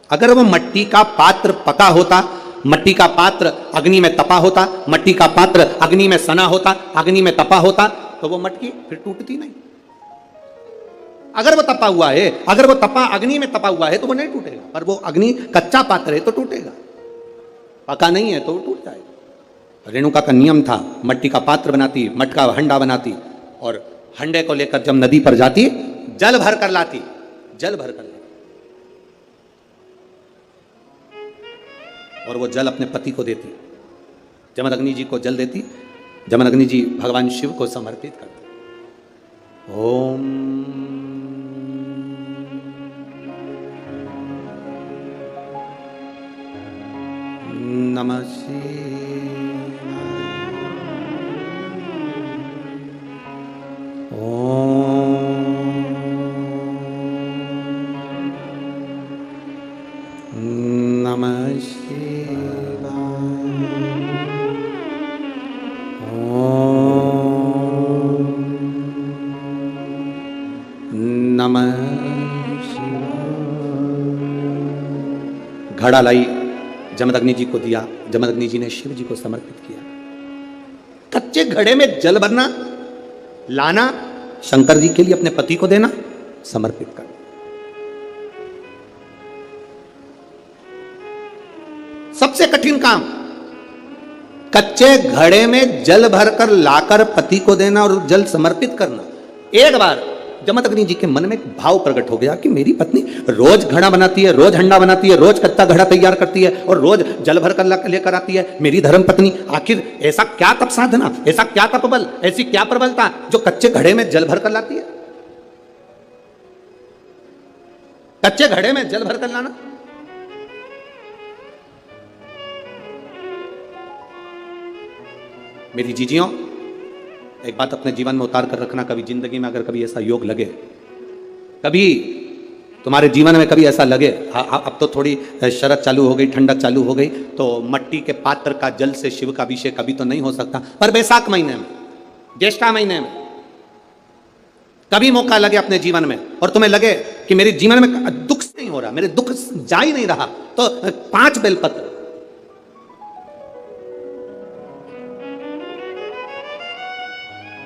[SPEAKER 1] अगर वो मट्टी का पात्र पका होता मट्टी का पात्र अग्नि में तपा होता, मट्टी का पात्र अग्नि में सना होता, अग्नि में तपा होता, तो वो मटकी फिर टूटती नहीं। अगर वो तपा हुआ है, अगर वो तपा अग्नि में तपा हुआ है तो वो नहीं टूटेगा, पर वो अग्नि कच्चा पात्र है तो टूटेगा, पका नहीं है तो वो टूट जाएगा। रेणुका का नियम था, मट्टी का पात्र बनाती, मटका हंडा बनाती और हंडे को लेकर जब नदी पर जाती जल भर कर लाती, जल भर कर लाती और वो जल अपने पति को देती। जमदग्नि जी को जल देती, जमदग्नि जी भगवान शिव को समर्पित करते। ओम नमः शिवाय। ओम नमः शिवाय। ओम नमः शिवाय। घड़ा लाई, जमदग्नि जी को दिया, जमदग्नि जी ने शिव जी को समर्पित किया। कच्चे घड़े में जल भरना, लाना, शंकर जी के लिए अपने पति को देना, समर्पित करना। सबसे कठिन काम, कच्चे घड़े में जल भरकर लाकर पति को देना और जल समर्पित करना। एक बार जमदग्नि जी के मन में एक भाव प्रकट हो गया कि मेरी पत्नी रोज घड़ा बनाती है, रोज हंडा बनाती है, रोज कच्चा घड़ा तैयार करती है और रोज जल भर कर लेकर आती है। मेरी धर्म पत्नी, आखिर ऐसा क्या तप साधना, ऐसा क्या तप बल, ऐसी क्या प्रबलता जो कच्चे घड़े में जल भर कर लाती है? कच्चे घड़े में जल भर कर लाना। मेरी जीजियों, एक बात अपने जीवन में उतार कर रखना, कभी जिंदगी में अगर कभी ऐसा योग लगे, कभी तुम्हारे जीवन में कभी ऐसा लगे, अब तो थोड़ी शरद चालू हो गई, ठंडक चालू हो गई, तो मट्टी के पात्र का जल से शिव का अभिषेक कभी तो नहीं हो सकता, पर बैसाख महीने में, ज्येष्ठा महीने में कभी मौका लगे अपने जीवन में और तुम्हें लगे कि मेरे जीवन में दुख नहीं हो रहा, मेरे दुख जा ही नहीं रहा, तो 5 बेलपत्र,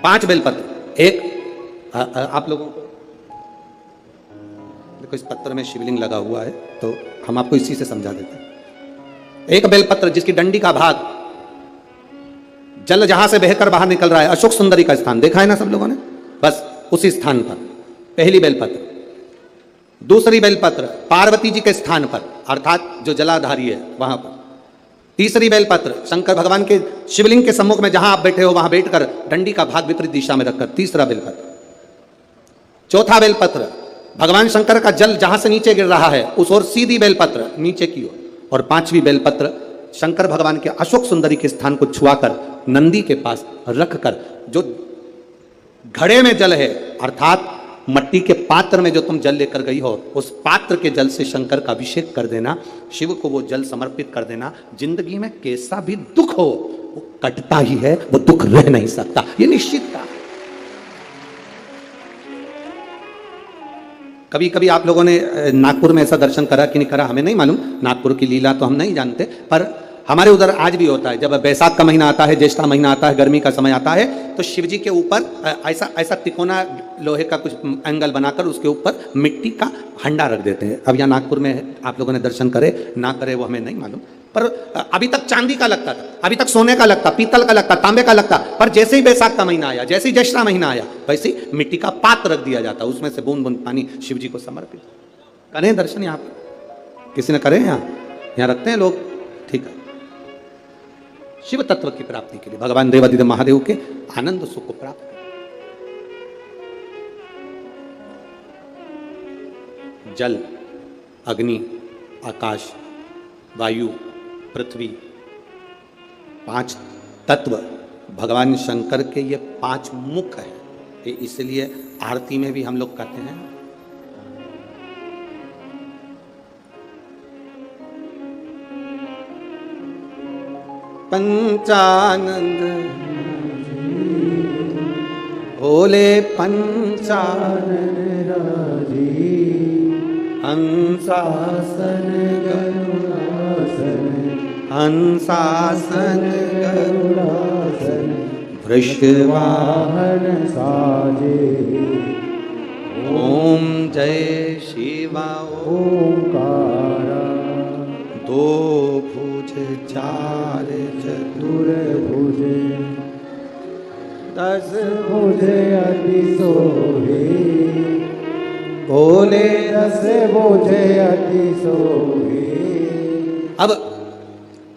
[SPEAKER 1] 5 बेलपत्र। एक आप लोगों को देखो, इस पत्र में शिवलिंग लगा हुआ है तो हम आपको इसी से समझा देते हैं। एक बेलपत्र जिसकी डंडी का भाग जल जहां से बहकर बाहर निकल रहा है, अशोक सुंदरी का स्थान देखा है ना सब लोगों ने, बस उसी स्थान पर पहली बेलपत्र। दूसरी बेलपत्र पार्वती जी के स्थान पर, अर्थात जो जलाधारी है वहां पर। तीसरी बेलपत्र शंकर भगवान के शिवलिंग के सम्मुख में जहां आप बैठे हो वहां बैठकर डंडी का भाग विपरीत दिशा में रखकर, तीसरा बेलपत्र। चौथा बेलपत्र भगवान शंकर का जल जहां से नीचे गिर रहा है उस ओर सीधी बेलपत्र नीचे की ओर। और 5वीं बेलपत्र शंकर भगवान के अशोक सुंदरी के स्थान को छुआकर नंदी के पास रखकर, जो घड़े में जल है अर्थात मट्टी के पात्र में जो तुम जल लेकर गई हो, उस पात्र के जल से शंकर का अभिषेक कर देना, शिव को वो जल समर्पित कर देना। जिंदगी में कैसा भी दुख हो वो कटता ही है, वो दुख रह नहीं सकता, ये निश्चित था। कभी कभी आप लोगों ने नागपुर में ऐसा दर्शन करा कि नहीं करा हमें नहीं मालूम, नागपुर की लीला तो हम नहीं जानते, पर हमारे उधर आज भी होता है। जब बैसाख का महीना आता है, ज्येष्ठा महीना आता है, गर्मी का समय आता है, तो शिव जी के ऊपर ऐसा तिकोना लोहे का कुछ एंगल बनाकर उसके ऊपर मिट्टी का हंडा रख देते हैं। अब यहाँ नागपुर में आप लोगों ने दर्शन करे ना करे वो हमें नहीं मालूम, पर अभी तक चांदी का लगता था, अभी तक सोने का लगता, पीतल का लगता, तांबे का लगता, पर जैसे ही बैसाख का महीना आया, जैसे ही ज्येष्ठा महीना आया, वैसे ही मिट्टी का पात्र रख दिया जाता, उसमें से बूंद बूंद पानी शिव जी को समर्पित। करें दर्शन यहाँ पर, किसी ने करे यहाँ रखते हैं लोग, ठीक है। शिव तत्व की प्राप्ति के लिए भगवान देवादिदेव महादेव के आनंद सुख को प्राप्त करें। जल, अग्नि, आकाश, वायु, पृथ्वी, 5 तत्व भगवान शंकर के ये 5 मुख है। इसलिए आरती में भी हम लोग कहते हैं पंचानंद भोले पंचानन राजी, हंसासन गरुड़ासन हंसासन
[SPEAKER 2] गरुड़ासन
[SPEAKER 1] वृषवाहन
[SPEAKER 2] वाहन साजे।
[SPEAKER 1] ओम जय शिवा
[SPEAKER 2] ओंकारा
[SPEAKER 1] दो भुज चार चतुर
[SPEAKER 2] भुजे 10 भुजे अति सोहे।
[SPEAKER 1] बोले
[SPEAKER 2] 10 भुजे अति सोहे।
[SPEAKER 1] अब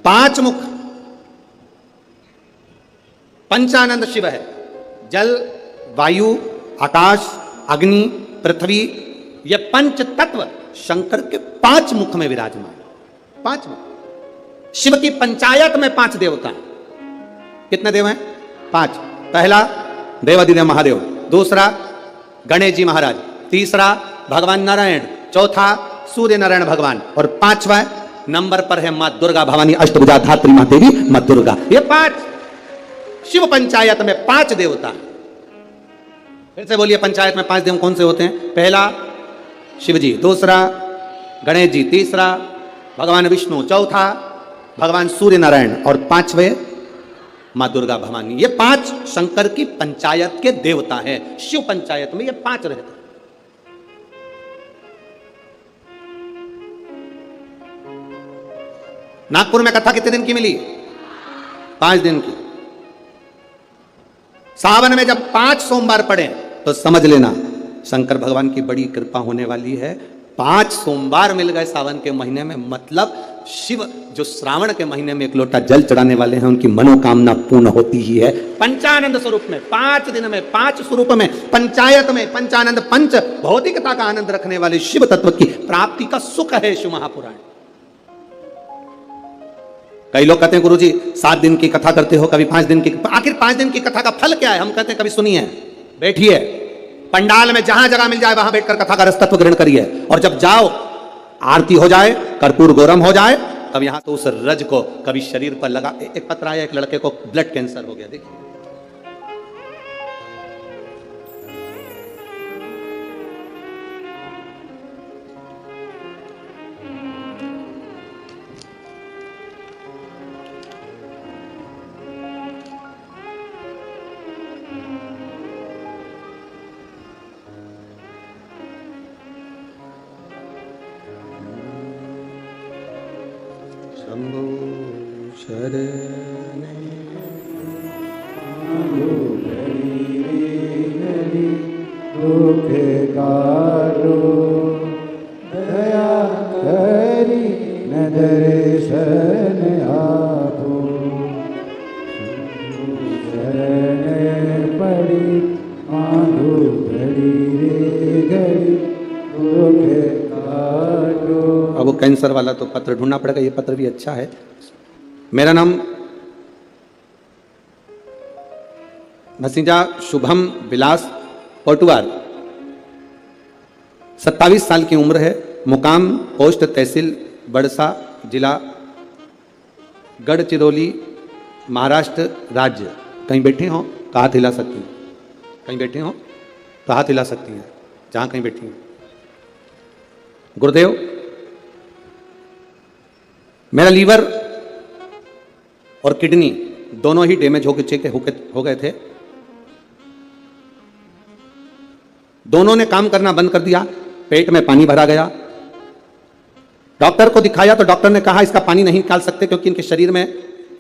[SPEAKER 1] 5 मुख पंचानंद शिव है। जल, वायु, आकाश, अग्नि, पृथ्वी, ये पंच तत्व शंकर के 5 मुख में विराजमान। 5 मुख। शिव की पंचायत में 5 देवता हैं। कितने देव हैं? 5। पहला देवाधिदेव महादेव, दूसरा गणेश जी महाराज, तीसरा भगवान नारायण, चौथा सूर्य नारायण भगवान, और 5वां नंबर पर है मां दुर्गा भवानी अष्टभुजा धात्री मां देवी मां दुर्गा। ये 5 शिव पंचायत में 5 देवता। फिर से बोलिए, पंचायत में 5 देव कौन से होते हैं? पहला शिव जी, दूसरा गणेश जी, तीसरा भगवान विष्णु, चौथा भगवान सूर्य नारायण, और 5वें मां दुर्गा भवानी। ये 5 शंकर की पंचायत के देवता हैं। शिव पंचायत में ये 5 रहते हैं। नागपुर में कथा कितने दिन की मिली? 5 दिन की। सावन में जब 5 सोमवार पड़े तो समझ लेना शंकर भगवान की बड़ी कृपा होने वाली है। 5 सोमवार मिल गए सावन के महीने में, मतलब शिव जो श्रावण के महीने में 1 लोटा जल चढ़ाने वाले हैं, उनकी मनोकामना पूर्ण होती ही है। पंचानंद स्वरूप में 5 दिन में 5 स्वरूप में पंचायत में पंचानंद पंच भौतिकता का आनंद रखने वाले शिव तत्व की प्राप्ति का सुख है शिव महापुराण। कई लोग कहते हैं गुरुजी 7 दिन की कथा करते हो, कभी 5 दिन की। आखिर 5 दिन की कथा का फल क्या है? हम कहते हैं कभी सुनिए, बैठिए पंडाल में, जहां जगह मिल जाए वहां बैठकर कथा का रस तत्व ग्रहण करिए, और जब जाओ आरती हो जाए, कर्पूर गौरम हो जाए, तब यहां तो उस रज को कभी शरीर पर लगा। एक पत्र आया, एक लड़के को ब्लड कैंसर हो गया, देखिए। शंभो शरणे
[SPEAKER 2] दुख काटो दया करी न दर्शन आपो। शरण पड़ी मांगो घड़ी रे घड़ी दुख काटो।
[SPEAKER 1] अब वो कैंसर वाला तो पत्र ढूंढना पड़ेगा, ये पत्र भी अच्छा है। मेरा नाम भसीजा शुभम विलास पोटुआर, 27 साल की उम्र है, मुकाम पोस्ट तहसील बड़सा, जिला गढ़चिरौली, महाराष्ट्र राज्य। कहीं बैठे हो तो हाथ हिला सकती हैं, कहीं बैठे हो तो हाथ हिला सकती हैं, जहां कहीं बैठी हैं। गुरुदेव, मेरा लीवर और किडनी दोनों ही डैमेज हो गए थे। दोनों ने काम करना बंद कर दिया, पेट में पानी भरा गया। डॉक्टर को दिखाया तो डॉक्टर ने कहा इसका पानी नहीं निकाल सकते क्योंकि इनके शरीर में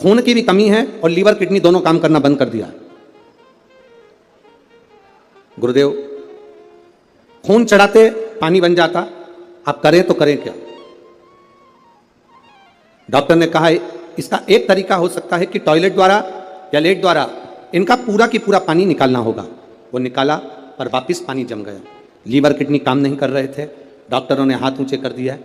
[SPEAKER 1] खून की भी कमी है और लीवर किडनी दोनों काम करना बंद कर दिया। गुरुदेव, खून चढ़ाते पानी बन जाता, आप करें तो करें क्या? डॉक्टर ने कहा इसका एक तरीका हो सकता है कि टॉयलेट द्वारा या लेट द्वारा इनका पूरा की पूरा पानी निकालना होगा। वो निकाला पर वापस पानी जम गया। लीवर किडनी काम नहीं कर रहे थे, डॉक्टरों ने हाथ ऊंचे कर दिया है।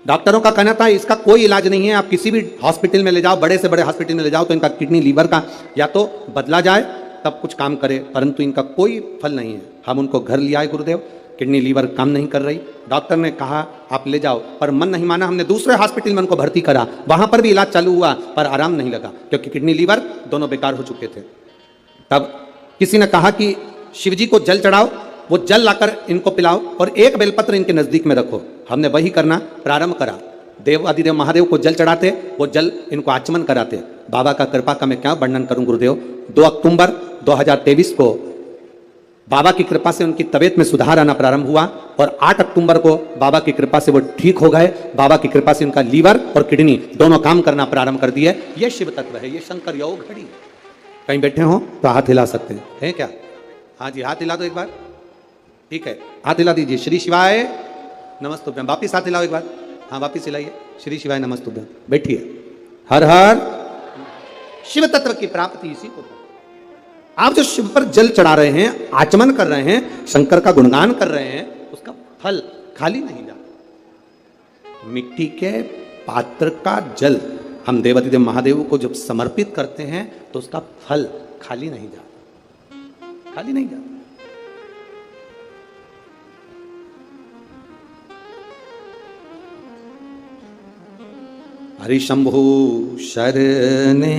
[SPEAKER 1] डॉक्टरों का कहना था इसका कोई इलाज नहीं है, आप किसी भी हॉस्पिटल में ले जाओ, बड़े से बड़े हॉस्पिटल में ले जाओ तो इनका किडनी लीवर का या तो बदला जाए तब कुछ काम करे, परंतु इनका कोई फल नहीं है। हम उनको घर ले आए गुरुदेव, किडनी लीवर काम नहीं कर रही। डॉक्टर ने कहा आप ले जाओ, पर मन नहीं माना। हमने दूसरे हॉस्पिटल में उनको भर्ती करा, वहां पर भी इलाज चालू हुआ पर आराम नहीं लगा क्योंकि किडनी लीवर दोनों बेकार हो चुके थे। तब किसी ने कहा कि शिवजी को जल चढ़ाओ, वो जल लाकर इनको पिलाओ और एक बेलपत्र इनके नजदीक में रखो। हमने वही करना प्रारंभ करा। देवादिदेव महादेव को जल चढ़ाते, वो जल इनको आचमन कराते। बाबा का कृपा का मैं क्या वर्णन करूं गुरुदेव। 2 अक्टूबर 2023 को बाबा की कृपा से उनकी तबीयत में सुधार आना प्रारंभ हुआ और 8 अक्टूबर को बाबा की कृपा से वो ठीक हो गए। बाबा की कृपा से उनका लीवर और किडनी दोनों काम करना प्रारंभ कर दिए। ये शिव तत्व है, ये शंकर योग घड़ी है। कहीं बैठे हो तो हाथ हिला सकते हैं क्या? हाँ जी, हाथ हिला दो एक बार। ठीक है, हाथ हिला दीजिए। श्री शिवाय नमस्तुभ्यम। वापिस हाथ हिलाओ एक बार। हाँ, वापिस हिलाइए। श्री शिवाय नमस्तुभ्यम। बैठिए। हर हर। शिव तत्व की प्राप्ति इसी को। आप जो शिव पर जल चढ़ा रहे हैं, आचमन कर रहे हैं, शंकर का गुणगान कर रहे हैं, उसका फल खाली नहीं जाता। मिट्टी के पात्र का जल हम देवादिदेव महादेव को जब समर्पित करते हैं तो उसका फल खाली नहीं जाता, खाली नहीं जाता। हरि शंभु शरणे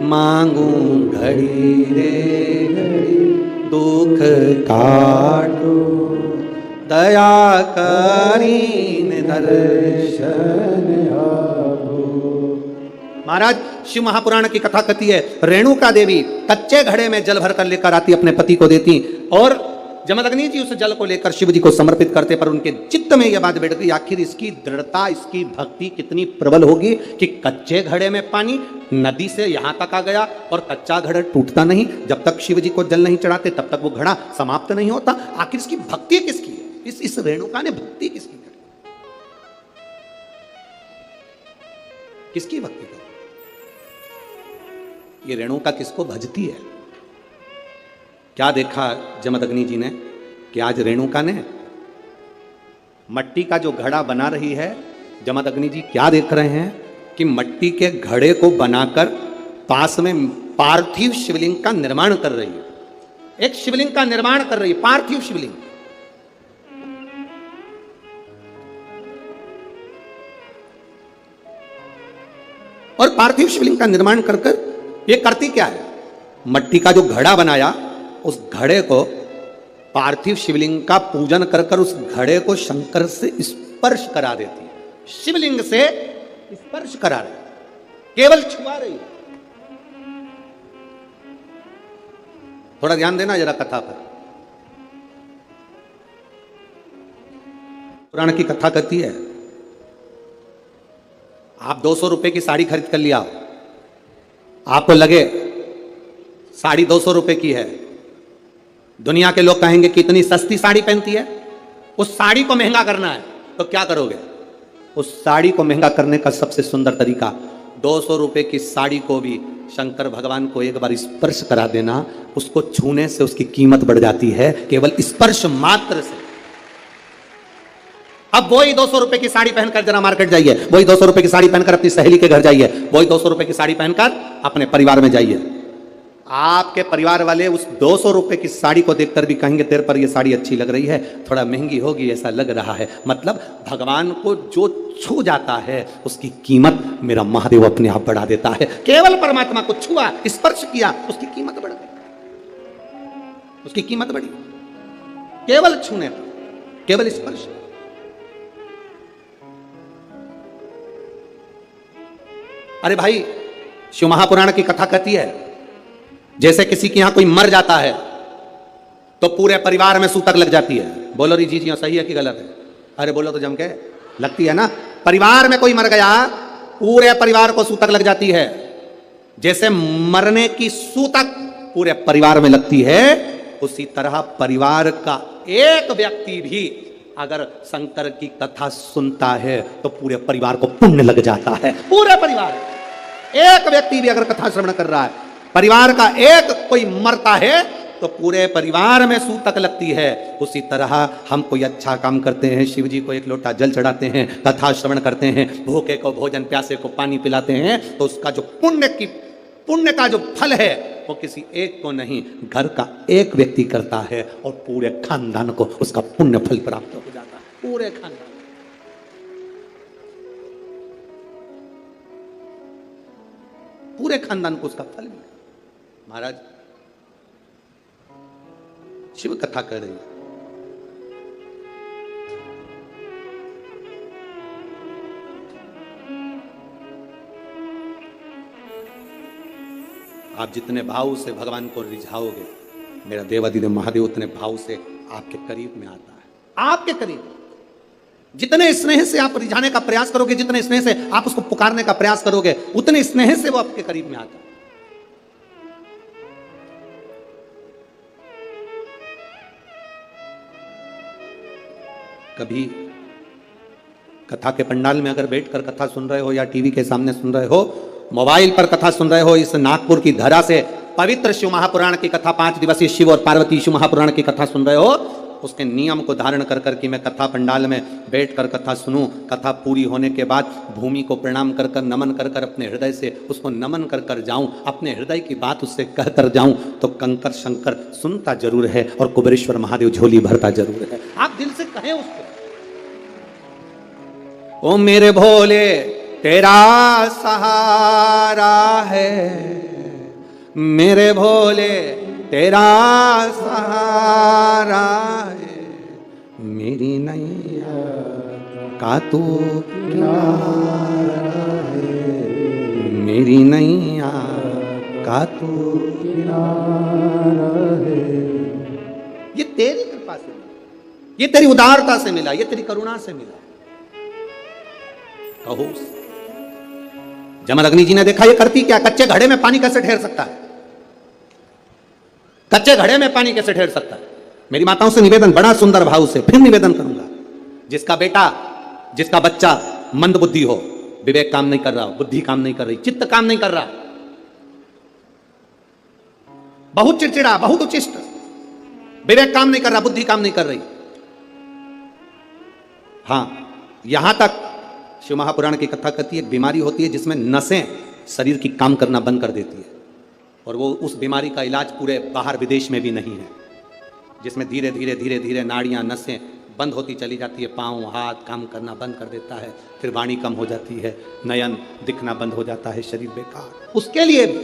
[SPEAKER 1] मांगू घड़ी रे घड़ी, दुख काटो दया करीन दर्शन आपो। महाराज, शिव महापुराण की कथा कहती है, रेणुका देवी कच्चे घड़े में जल भर कर लेकर आती, अपने पति को देती और जमदग्नि जी उस जल को लेकर शिव जी को समर्पित करते। पर उनके चित्त में यह बात बैठ गई, आखिर इसकी दृढ़ता, इसकी भक्ति कितनी प्रबल होगी कि कच्चे घड़े में पानी नदी से यहां तक आ गया और कच्चा घड़ा टूटता नहीं। जब तक शिव जी को जल नहीं चढ़ाते तब तक वो घड़ा समाप्त नहीं होता। आखिर इसकी भक्ति किसकी है? इस रेणुका ने भक्ति किसकी करी? किसकी भक्ति करी? ये रेणुका किसको भजती है? क्या देखा जमदग्नि जी ने कि आज रेणुका ने मट्टी का जो घड़ा बना रही है, जमदग्नि जी क्या देख रहे हैं कि मट्टी के घड़े को बनाकर पास में पार्थिव शिवलिंग का निर्माण कर रही है। एक शिवलिंग का निर्माण कर रही है, पार्थिव शिवलिंग। और पार्थिव शिवलिंग का निर्माण कर ये करती क्या है? मट्टी का जो घड़ा बनाया, उस घड़े को पार्थिव शिवलिंग का पूजन कर कर उस घड़े को शंकर से स्पर्श करा देती है। शिवलिंग से स्पर्श करा रही, केवल छुआ रही। थोड़ा ध्यान देना जरा कथा पर। पुराण की कथा कहती है, आप 200 रुपए की साड़ी खरीद कर लिया, आपको लगे साड़ी 200 रुपए की है, दुनिया के लोग कहेंगे कि इतनी सस्ती साड़ी पहनती है, उस साड़ी को महंगा करना है तो क्या करोगे? उस साड़ी को महंगा करने का सबसे सुंदर तरीका, 200 रुपए की साड़ी को भी शंकर भगवान को एक बार स्पर्श करा देना। उसको छूने से उसकी कीमत बढ़ जाती है, केवल स्पर्श मात्र से। अब वही 200 रुपए की साड़ी पहनकर जरा मार्केट जाइए, वही 200 रुपए की साड़ी पहनकर अपनी सहेली के घर जाइए, वही 200 रुपए की साड़ी पहनकर अपने परिवार में जाइए। आपके परिवार वाले उस 200 रुपए की साड़ी को देखकर भी कहेंगे तेरे पर ये साड़ी अच्छी लग रही है, थोड़ा महंगी होगी ऐसा लग रहा है। मतलब भगवान को जो छू जाता है उसकी कीमत मेरा महादेव अपने आप बढ़ा देता है। केवल परमात्मा को छुआ, स्पर्श किया, उसकी कीमत बढ़ गई, उसकी कीमत बढ़ी। केवल छूने पर, केवल स्पर्श। अरे भाई, शिव महापुराण की कथा कहती है, जैसे किसी के यहां कोई मर जाता है तो पूरे परिवार में सूतक लग जाती है। बोलो री जी सही है कि गलत है? अरे बोलो तो जम के। लगती है ना? परिवार में कोई मर गया, पूरे परिवार को सूतक लग जाती है। जैसे मरने की सूतक पूरे परिवार में लगती है, उसी तरह परिवार का एक व्यक्ति भी अगर शंकर की कथा सुनता है तो पूरे परिवार को पुण्य लग जाता है। पूरे परिवार, एक व्यक्ति भी अगर कथा श्रवण कर रहा है, परिवार का एक कोई मरता है तो पूरे परिवार में सूतक लगती है। उसी तरह हम कोई अच्छा काम करते हैं, शिव जी को एक लोटा जल चढ़ाते हैं, कथा श्रवण करते हैं, भूखे को भोजन, प्यासे को पानी पिलाते हैं, तो उसका जो पुण्य का जो फल है वो किसी एक को नहीं, घर का एक व्यक्ति करता है और पूरे खानदान को उसका पुण्य फल प्राप्त हो जाता है। पूरे खानदान, पूरे खानदान को उसका फल मिले। महाराज, शिव कथा कर रही है, आप जितने भाव से भगवान को रिझाओगे, मेरा देवाधिदेव महादेव उतने भाव से आपके करीब में आता है, आपके करीब। जितने स्नेह से आप रिझाने का प्रयास करोगे, जितने स्नेह से आप उसको पुकारने का प्रयास करोगे, उतने स्नेह से वो आपके करीब में आता है। कभी कथा के पंडाल में अगर बैठकर कथा सुन रहे हो, या टीवी के सामने सुन रहे हो, मोबाइल पर कथा सुन रहे हो, इस नागपुर की धरा से पवित्र शिव महापुराण की कथा, 5 दिवसीय शिव और पार्वती शिव महापुराण की कथा सुन रहे हो, उसके नियम को धारण कर कर कि मैं कथा पंडाल में बैठकर कथा सुनूं, कथा पूरी होने के बाद भूमि को प्रणाम कर कर, नमन कर कर, अपने हृदय से उसको नमन कर कर जाऊं, अपने हृदय की बात उससे कह कर जाऊं, तो कंकर शंकर सुनता जरूर है और कुबेरेश्वर महादेव झोली भरता जरूर है। आप दिल से कहें उसको, ओ मेरे भोले तेरा सहारा है, मेरे भोले तेरा सहारा है, मेरी नैया का तू किनारा है, मेरी नैया का तू किनारा है। ये तेरी कृपा से मिला, ये तेरी उदारता से मिला, ये तेरी करुणा से मिला। कहो, जमदग्नि जी ने देखा ये करती क्या, कच्चे घड़े में पानी कैसे ठहर सकता है, कच्चे घड़े में पानी कैसे ठहर सकता है। मेरी माताओं से निवेदन, बड़ा सुंदर भाव से फिर निवेदन करूंगा, जिसका बेटा, जिसका बच्चा मंद बुद्धि हो, विवेक काम नहीं कर रहा हो, बुद्धि काम नहीं कर रही, चित्त काम नहीं कर रहा, बहुत चिड़चिड़ा, बहुत उचिष्ट, विवेक काम नहीं कर रहा, बुद्धि काम नहीं कर रही, हां यहां तक शिव महापुराण की कथा कहती है, एक बीमारी होती है जिसमें नसें शरीर की काम करना बंद कर देती है, और वो उस बीमारी का इलाज पूरे बाहर विदेश में भी नहीं है, जिसमें धीरे धीरे धीरे धीरे नाड़ियां, नसें बंद होती चली जाती है, पांव हाथ काम करना बंद कर देता है, फिर वाणी कम हो जाती है, नयन दिखना बंद हो जाता है, शरीर बेकार। उसके लिए भी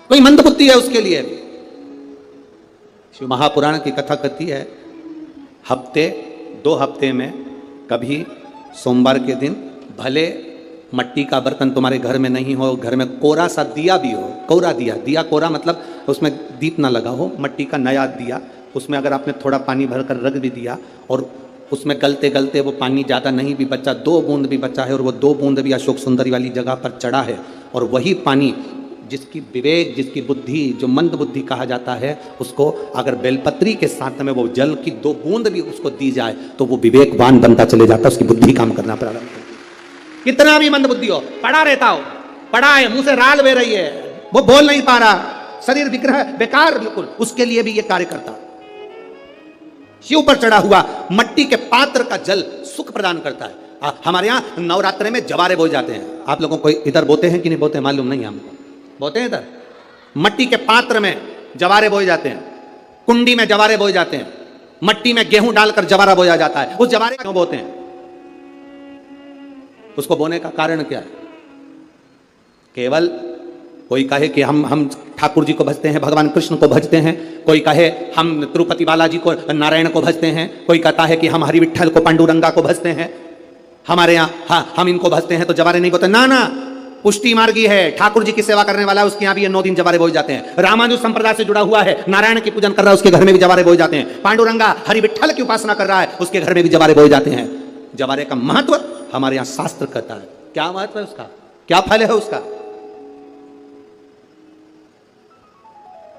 [SPEAKER 1] कोई मंदबुद्धि है, उसके लिए भी शिव महापुराण की कथा कहती है, हफ्ते 2 हफ्ते में कभी सोमवार के दिन भले मट्टी का बर्तन तुम्हारे घर में नहीं हो, घर में कोरा सा दिया भी हो, कोरा दिया, दिया कोरा मतलब उसमें दीप ना लगा हो, मट्टी का नया दिया, उसमें अगर आपने थोड़ा पानी भरकर रख भी दिया और उसमें गलते गलते वो पानी ज़्यादा नहीं भी बचा, 2 बूंद भी बचा है, और वो 2 बूंद भी अशोक सुंदरी वाली जगह पर चढ़ा है, और वही पानी जिसकी विवेक, जिसकी बुद्धि, जो मंद बुद्धि कहा जाता है, उसको अगर बेलपत्री के साथ में वो जल की 2 बूंद भी उसको दी जाए तो वो विवेकवान बनता चले जाता है, उसकी बुद्धि काम करना प्रारंभ करती है। कितना भी मंद बुद्धि हो, पड़ा रहता हो, पड़ा है, मुंह से राल बह रही है, वो बोल नहीं पा रहा, शरीर विग्रह बेकार बिल्कुल, उसके लिए भी ये कार्य करता। शिव पर चढ़ा हुआ मट्टी के पात्र का जल सुख प्रदान करता है। हमारे यहाँ नवरात्रे में जवारे बोए जाते हैं, आप लोगों को इधर बोते हैं कि नहीं बोते मालूम नहीं, हमको बोते हैं इधर, मट्टी के पात्र में जवारे बोए जाते हैं, कुंडी में जवारे बोए जाते हैं, मट्टी में गेहूं डालकर जवारा बोया जाता है। उस जवारे क्यों बोते हैं, उसको बोने का कारण क्या है? केवल कोई कहे कि हम ठाकुर जी को भजते हैं, भगवान कृष्ण को भजते हैं, कोई कहे हम तिरुपति बालाजी को, नारायण को भजते हैं, कोई कहता है कि हम हरि विट्ठल को, पांडुरंगा को भजते हैं, हमारे यहाँ हम इनको भजते हैं तो जवारे नहीं बोते। ना ना, पुष्टि मार्गी है, ठाकुर जी की सेवा करने वाला है, उसके यहाँ भी ये 9 दिन जवारे बोए जाते हैं। रामानुज संप्रदाय से जुड़ा हुआ है, नारायण की पूजन कर रहा है, उसके घर में भी जवारे बोए जाते हैं। पांडुरंगा हरि विट्ठल की उपासना कर रहा है, उसके घर में भी जवारे बोए जाते हैं। जवारे का महत्व हमारे यहाँ शास्त्र कहता है। क्या महत्व है उसका, क्या फल है उसका?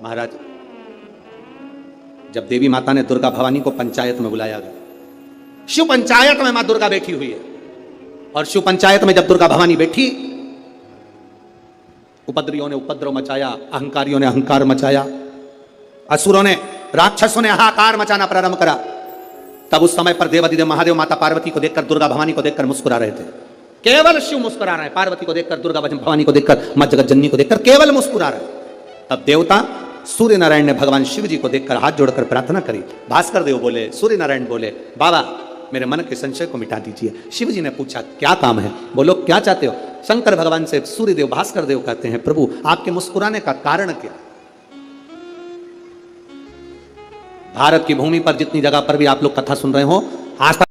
[SPEAKER 1] महाराज, जब देवी माता ने दुर्गा भवानी को पंचायत में बुलाया गया, शिव पंचायत में मां दुर्गा बैठी हुई है, और शिव पंचायत में जब दुर्गा भवानी बैठी, उपद्रवियों ने उपद्रव मचाया, अहंकारियों ने अहंकार मचाया, असुरों ने, राक्षसों ने हाहाकार मचाना प्रारंभ करा। तब उस समय पर देवाधिदेव महादेव माता पार्वती को देखकर, दुर्गा भवानी को देखकर मुस्कुरा रहे थे। केवल शिव मुस्कुरा रहे हैं, पार्वती को देखकर, दुर्गा भवानी को देखकर, मां जगत जननी को देखकर केवल मुस्कुरा रहे। तब देवता सूर्य नारायण ने भगवान शिव जी को देखकर हाथ जोड़कर प्रार्थना करी। भास्कर देव बोले, सूर्य नारायण बोले, बाबा मेरे मन के संशय को मिटा दीजिए। शिव जी ने पूछा क्या काम है, बोलो क्या चाहते हो? शंकर भगवान से सूर्य देव, भास्कर देव कहते हैं, प्रभु आपके मुस्कुराने का कारण क्या? भारत की भूमि पर जितनी जगह पर भी आप लोग कथा सुन रहे हो, आज तक